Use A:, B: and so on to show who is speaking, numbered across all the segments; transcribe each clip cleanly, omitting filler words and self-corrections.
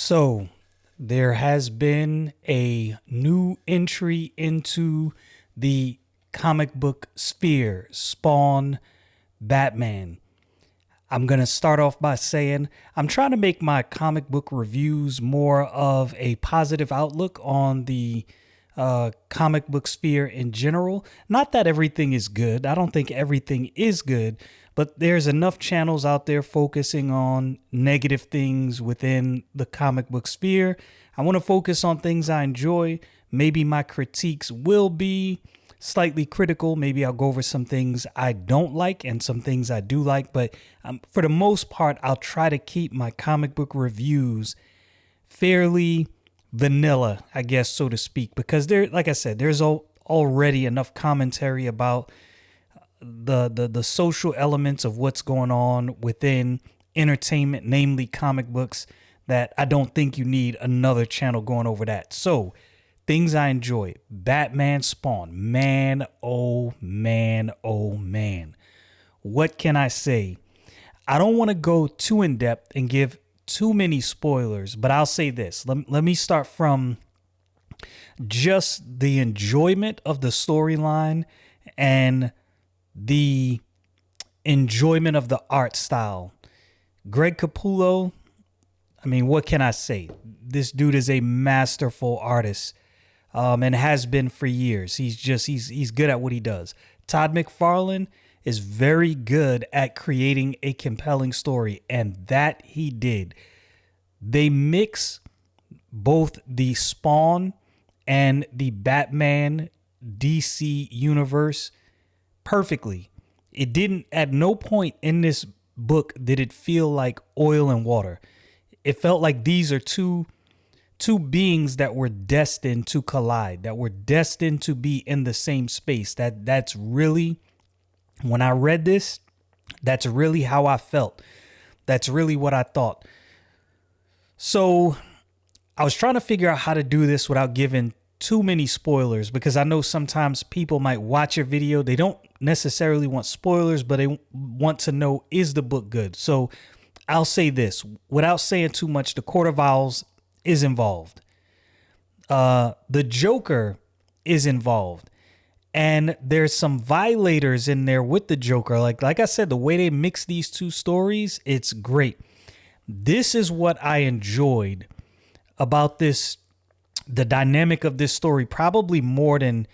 A: So, there has been a new entry into the comic book sphere, Spawn, Batman. I'm going to start off by saying I'm trying to make my comic book reviews more of a positive outlook on the comic book sphere in general. Not that everything is good. I don't think everything is good, but there's enough channels out there focusing on negative things within the comic book sphere. I want to focus on things I enjoy. Maybe my critiques will be slightly critical. Maybe I'll go over some things I don't like and some things I do like. But for the most part, I'll try to keep my comic book reviews fairly vanilla, I guess, so to speak, because like I said, there's already enough commentary about the social elements of what's going on within entertainment, namely comic books, that I don't think you need another channel going over that. So, things I enjoy. Batman Spawn. Man, oh man, oh man. What can I say? I don't want to go too in depth and give too many spoilers, but I'll say this. Let me start from just the enjoyment of the storyline and the enjoyment of the art style. Greg Capullo, I mean, what can I say? This dude is a masterful artist, and has been for years. He's good at what he does. Todd McFarlane is very good at creating a compelling story, and that he did. They mix both the Spawn and the Batman DC universe perfectly. It didn't, at no point in this book did it feel like oil and water. It felt like these are two beings that were destined to collide, that were destined to be in the same space. That's really, when I read this, that's really how I felt. That's really what I thought. So I was trying to figure out how to do this without giving too many spoilers, because I know sometimes people might watch a video. They don't necessarily want spoilers, but they want to know, is the book good? So I'll say this without saying too much. The Court of Owls is involved. The Joker is involved. And there's some violators in there with the Joker. Like I said, the way they mix these two stories, it's great. This is what I enjoyed about this, the dynamic of this story, probably more than,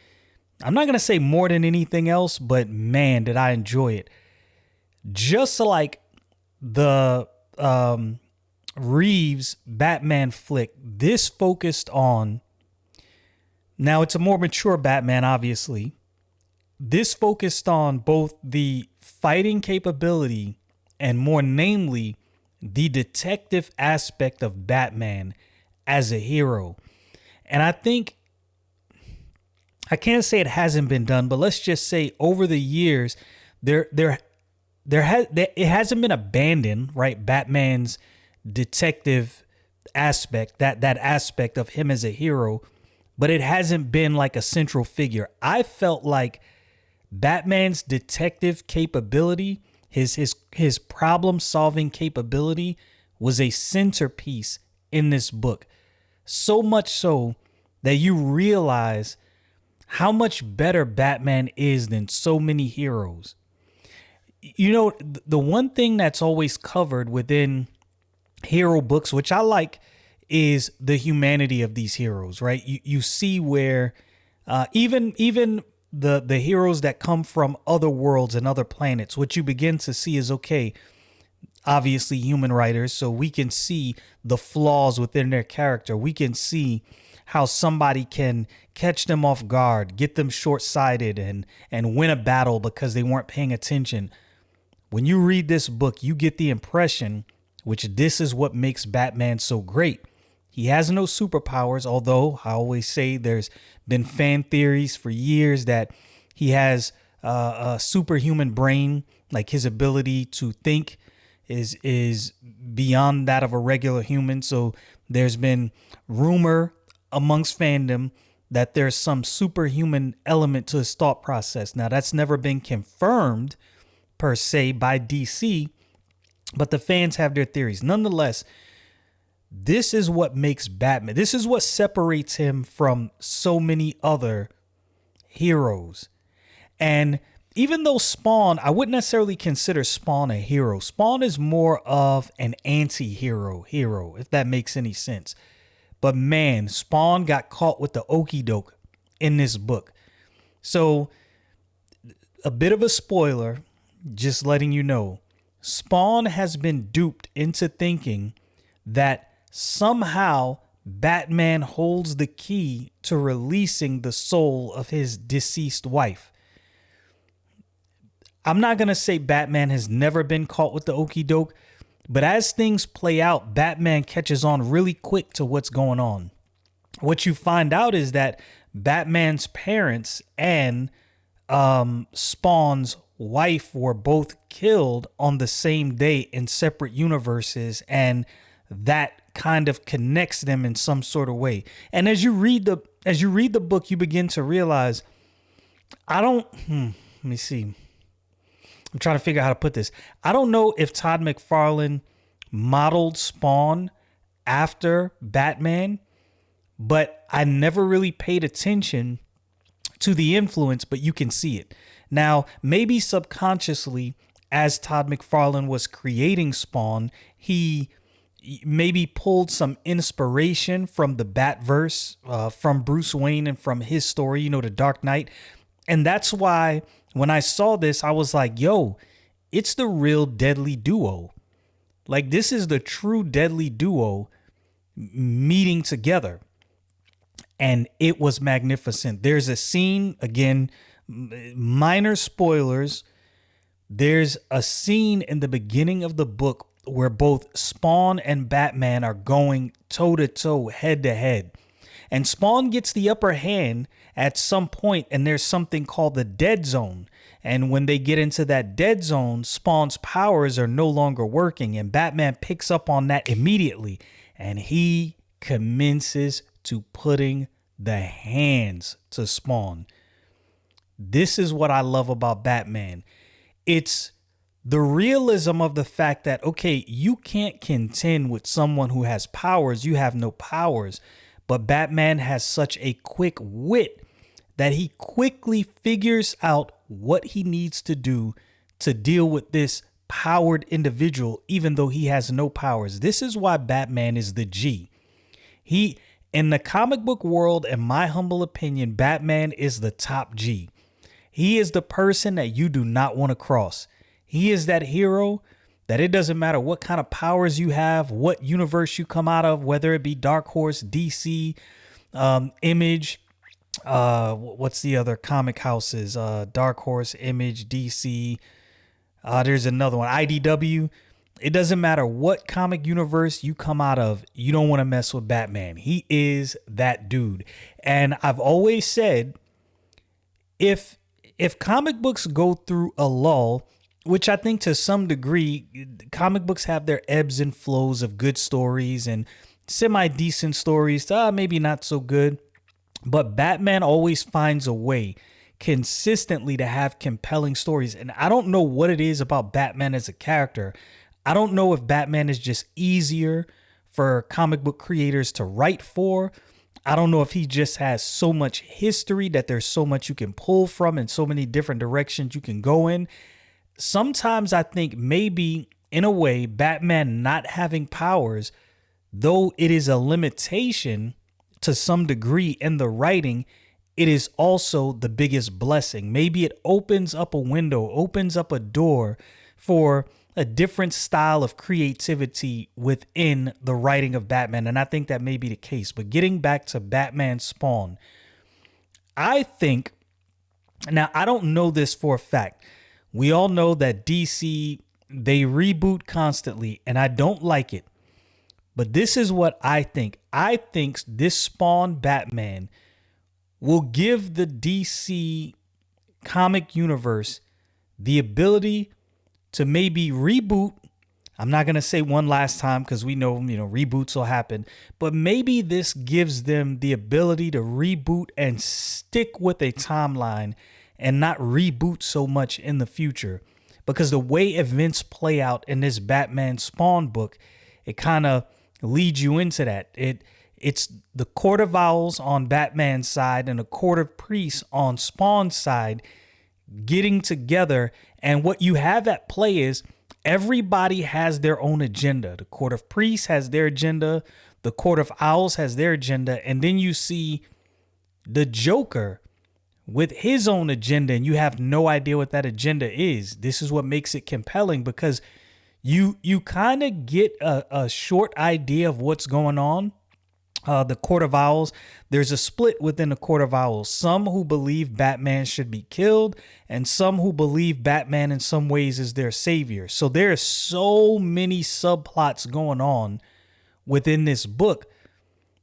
A: I'm not going to say more than anything else, but man, did I enjoy it. Just like the Reeves Batman flick, this focused on, now it's a more mature Batman, obviously. This focused on both the fighting capability and, more namely, the detective aspect of Batman as a hero. And I think, I can't say it hasn't been done, but let's just say over the years, it hasn't been abandoned, right? Batman's detective aspect, that aspect of him as a hero, but it hasn't been like a central figure. I felt like Batman's detective capability, his problem solving capability, was a centerpiece in this book. So much so that you realize how much better Batman is than so many heroes. You know, the one thing that's always covered within hero books, which I like, is the humanity of these heroes, right? You see where even the heroes that come from other worlds and other planets, what you begin to see is, okay, obviously human writers, so we can see the flaws within their character. We can see how somebody can catch them off guard, get them short-sighted, and win a battle because they weren't paying attention. When you read this book, you get the impression, which this is what makes Batman so great. He has no superpowers, although I always say there's been fan theories for years that he has a superhuman brain, like his ability to think is beyond that of a regular human. So there's been rumor amongst fandom that there's some superhuman element to his thought process. Now, that's never been confirmed per se by DC, but the fans have their theories. Nonetheless, This is what makes Batman. This is what separates him from so many other heroes. And even though Spawn, I wouldn't necessarily consider Spawn a hero. Spawn is more of an anti-hero hero, if that makes any sense. But man, Spawn got caught with the okie doke in this book. So a bit of a spoiler, just letting you know, Spawn has been duped into thinking that somehow Batman holds the key to releasing the soul of his deceased wife. I'm not going to say Batman has never been caught with the okie doke, but as things play out, Batman catches on really quick to what's going on. What you find out is that Batman's parents and Spawn's wife were both killed on the same day in separate universes, and that kind of connects them in some sort of way. And as you read the book, you begin to realize, let me see. I'm trying to figure out how to put this. I don't know if Todd McFarlane modeled Spawn after Batman, but I never really paid attention to the influence, but you can see it. Now, maybe subconsciously, as Todd McFarlane was creating Spawn, he maybe pulled some inspiration from the Batverse, from Bruce Wayne and from his story, The Dark Knight. And that's why when I saw this, I was like, yo, it's the real Deadly Duo. Like, this is the true Deadly Duo meeting together. And it was magnificent. There's a scene, again, minor spoilers. There's a scene in the beginning of the book where both Spawn and Batman are going toe to toe, head to head. And Spawn gets the upper hand at some point, and there's something called the dead zone. And when they get into that dead zone, Spawn's powers are no longer working, and Batman picks up on that immediately, and he commences to putting the hands to Spawn. This is what I love about Batman. It's the realism of the fact that, okay, you can't contend with someone who has powers. You have no powers. But Batman has such a quick wit that he quickly figures out what he needs to do to deal with this powered individual, even though he has no powers. This is why Batman is the G. In the comic book world, in my humble opinion, Batman is the top G. He is the person that you do not want to cross. He is that hero that it doesn't matter what kind of powers you have, what universe you come out of, whether it be Dark Horse, DC, Image, what's the other comic houses? Dark Horse, Image, DC. There's another one, IDW. It doesn't matter what comic universe you come out of, you don't want to mess with Batman. He is that dude. And I've always said, if comic books go through a lull, which I think to some degree, comic books have their ebbs and flows of good stories and semi-decent stories, maybe not so good. But Batman always finds a way consistently to have compelling stories. And I don't know what it is about Batman as a character. I don't know if Batman is just easier for comic book creators to write for. I don't know if he just has so much history that there's so much you can pull from and so many different directions you can go in. Sometimes I think maybe in a way, Batman not having powers, though it is a limitation to some degree in the writing, it is also the biggest blessing. Maybe it opens up a window, opens up a door for a different style of creativity within the writing of Batman. And I think that may be the case. But getting back to Batman Spawn, I think, now I don't know this for a fact. We all know that DC, they reboot constantly, and I don't like it. But this is what I think. I think this Spawn Batman will give the DC comic universe the ability to maybe reboot. I'm not going to say one last time because we know, reboots will happen. But maybe this gives them the ability to reboot and stick with a timeline and not reboot so much in the future. Because the way events play out in this Batman Spawn book, it kind of leads you into that. It's the Court of Owls on Batman's side and the Court of Priests on Spawn's side getting together. And what you have at play is everybody has their own agenda. The Court of Priests has their agenda. The Court of Owls has their agenda. And then you see the Joker with his own agenda, and you have no idea what that agenda is. This is what makes it compelling, because you kind of get a short idea of what's going on. The Court of Owls, there's a split within the Court of Owls. Some who believe Batman should be killed, and some who believe Batman in some ways is their savior. So there are so many subplots going on within this book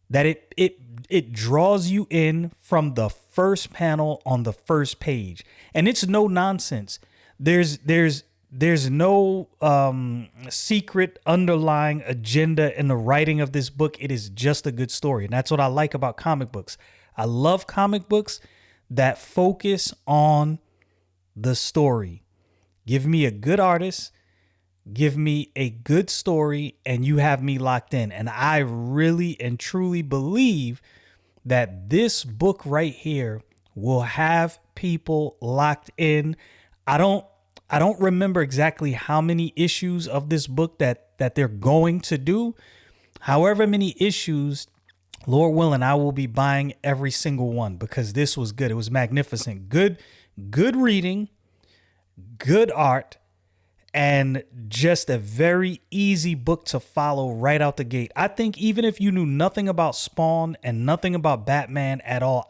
A: that it draws you in from the first panel on the first page. And it's no nonsense. There's no secret underlying agenda in the writing of this book. It is just a good story. And that's what I like about comic books. I love comic books that focus on the story. Give me a good artist, give me a good story, and you have me locked in. And I really and truly believe that this book right here will have people locked in. I don't remember exactly how many issues of this book that they're going to do. However many issues, Lord willing, I will be buying every single one, because this was good. It was magnificent. Good reading, good art, and just a very easy book to follow right out the gate. I think even if you knew nothing about Spawn and nothing about Batman at all,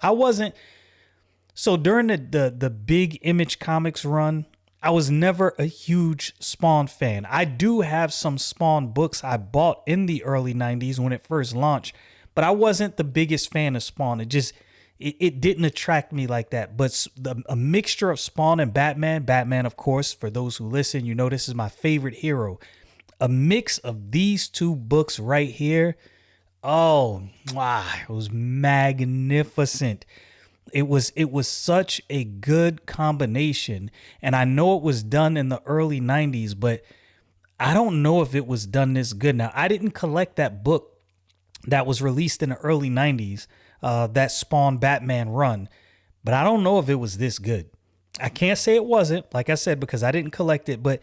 A: so during the big Image Comics run, I was never a huge Spawn fan. I do have some Spawn books I bought in the early 90s when it first launched, but I wasn't the biggest fan of Spawn. It didn't attract me like that. But a mixture of Spawn and Batman, of course, for those who listen, you know this is my favorite hero. A mix of these two books right here. Oh, wow, it was magnificent. It was such a good combination. And I know it was done in the early 90s, but I don't know if it was done this good. Now, I didn't collect that book that was released in the early 90s. That Spawn Batman run, but I don't know if it was this good. I can't say it wasn't, like I said, because I didn't collect it, but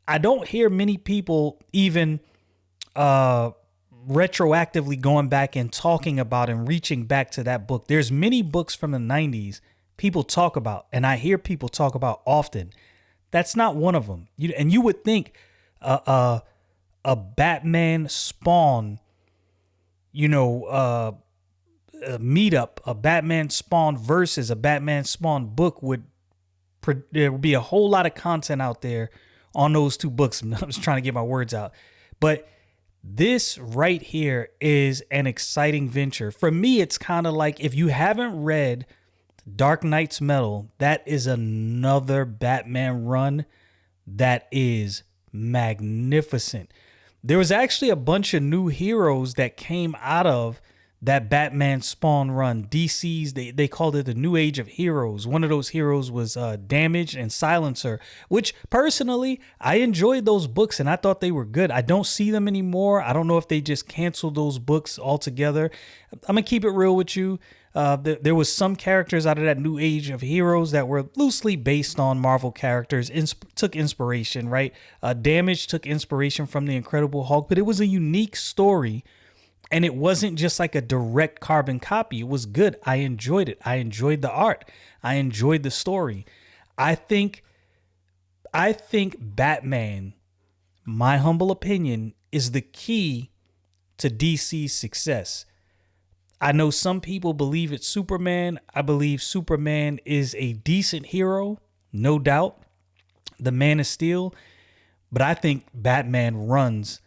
A: I don't hear many people even retroactively going back and talking about and reaching back to that book. There's many books from the 90s people talk about, and I hear people talk about often. That's not one of them. You would think a Batman Spawn, a meetup, a Batman Spawn versus a Batman Spawn book there would be a whole lot of content out there on those two books. I'm just trying to get my words out. But this right here is an exciting venture. For me, it's kind of like, if you haven't read Dark Knight's Metal, that is another Batman run that is magnificent. There was actually a bunch of new heroes that came out of that Batman Spawn run. DC's, they called it the New Age of Heroes. One of those heroes was Damage and Silencer, which personally, I enjoyed those books and I thought they were good. I don't see them anymore. I don't know if they just canceled those books altogether. I'm going to keep it real with you. There was some characters out of that New Age of Heroes that were loosely based on Marvel characters, took inspiration, right? Damage took inspiration from the Incredible Hulk, but it was a unique story. And it wasn't just like a direct carbon copy. It was good. I enjoyed it. I enjoyed the art. I enjoyed the story. I think Batman, my humble opinion, is the key to DC's success. I know some people believe it's Superman. I believe Superman is a decent hero, no doubt. The Man of Steel. But I think Batman runs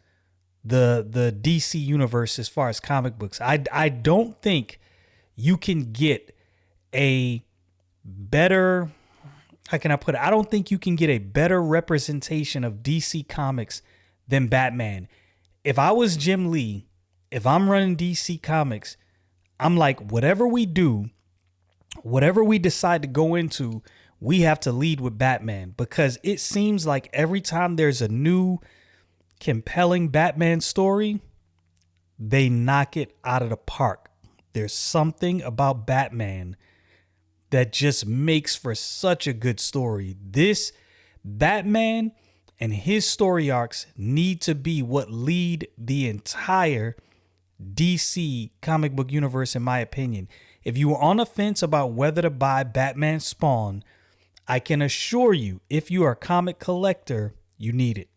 A: the DC universe as far as comic books. I don't think you can get a better, how can I put it? I don't think you can get a better representation of DC Comics than Batman. If I was Jim Lee, if I'm running DC Comics, I'm like, whatever we do, whatever we decide to go into, we have to lead with Batman, because it seems like every time there's a new compelling Batman story, they knock it out of the park. There's something about Batman that just makes for such a good story. This Batman and his story arcs need to be what lead the entire DC comic book universe, in my opinion. If you are on the fence about whether to buy Batman Spawn, I can assure you, if you are a comic collector, you need it.